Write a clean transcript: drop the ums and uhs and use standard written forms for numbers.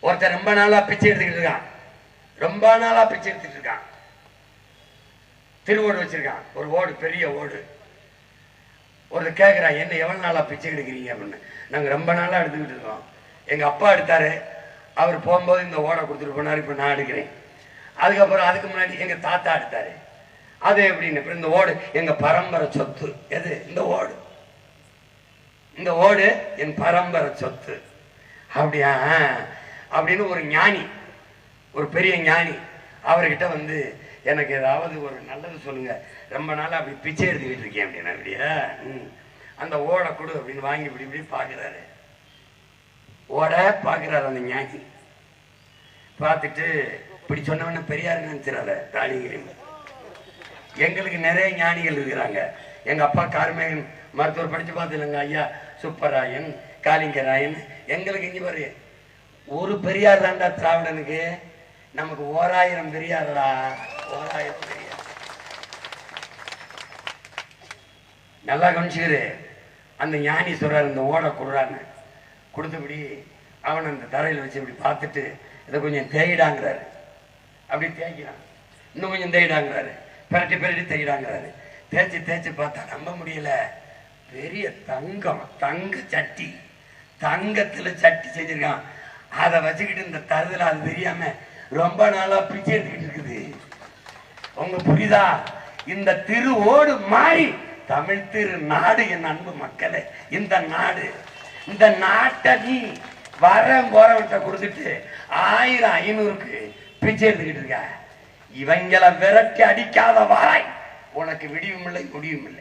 ஒருத்தர் ரொம்ப நாளா பிச்சை எடுத்துக்கிட்டு இருக்கான், ரொம்ப நாளா பிச்சை எடுத்துட்டு இருக்கான். திருவோடு வச்சிருக்கான், ஒரு ஓடு, பெரிய ஓடு. ஒருத்தர் கேட்கிறான், என்ன எவ்வளவு நாளா பிச்சை எடுக்கிறீங்க அப்படின்னு. நாங்க ரொம்ப நாளா எடுத்துக்கிட்டு இருக்கோம். எங்க அப்பா எடுத்தாரு, அவர் போகும்போது இந்த ஓடை கொடுத்துட்டு போனாரு, இப்ப நான் எடுக்கிறேன். அதுக்கப்புறம் அதுக்கு முன்னாடி எங்க தாத்தா எடுத்தாரு, அது எப்படின்னு. இந்த ஓடு எங்க பரம்பரை சொத்து. எது? இந்த ஓடு. இந்த ஓடு என் பரம்பரை சொத்து. அப்படியா அப்படின்னு ஒரு ஞானி, ஒரு பெரிய ஞானி, அவர்கிட்ட வந்து எனக்கு ஏதாவது ஒரு நல்லது சொல்லுங்க, ரொம்ப நாளா அப்படி பிச்சை எடுத்துக்கிட்டு இருக்கேன் அப்படின்னா. அப்படியா, அந்த ஓடை கொடு அப்படின்னு வாங்கி இப்படி இப்படி பாக்குறாரு. ஓடை பாக்குறாரு அந்த ஞானி. பார்த்துட்டு இப்படி சொன்னவன பெரியாரு நினைச்சிடாத, தாலிங்கிறீங்க. எங்களுக்கு நிறைய ஞானிகள் இருக்கிறாங்க. எங்க அப்பா கார்மேகன் மருத்துவர் படிச்சு பார்த்துலங்க, ஐயா சுப்பராயன், காளிங்கராயன். எங்களுக்கு இங்க பாரு, ஒரு பெரியார் தான்டா திராவிடனுக்கு, நமக்கு 1000 பெரியாரடா, 1000 பெரியார். நல்லா கவனிச்சுக்கிறு. அந்த ஞானி சொல்றாரு, இந்த ஓடை கொடுறான்னு. கொடுத்தபடி அவன் அந்த தரையில் வச்சு இப்படி பார்த்துட்டு, இதை கொஞ்சம் தேயிடாங்கிறாரு. அப்படி தேய்க்கிறான். இன்னும் கொஞ்சம் தேயிடாங்கிறாரு. பெரட்டி பெரட்டி தேயிடாங்கிறாரு. தேய்ச்சி தேய்ச்சி பார்த்தா நம்ப முடியல, பெரிய தங்கம், தங்க சட்டி, தங்கத்துல சட்டி செஞ்சிருக்கான். அதை வச்சுக்கிட்டு இந்த தருதல அது தெரியாம ரொம்ப நாளா பிச்சை எடுத்துக்கிட்டு இருக்குது. உங்க புரியுதா? இந்த திரு ஓடு மாறி தமிழ் திரு நாடு. என் அன்பு மக்களே, இந்த நாடு, இந்த நாட்டை நீ வர போறவன்ட்ட கொடுத்துட்டு 1000 500க்கு பிச்சை எடுத்துக்கிட்டு இருக்க. இவங்களை விரட்டி அடிக்காத வாராய், உனக்கு விடியும் இல்லை முடியும் இல்லை.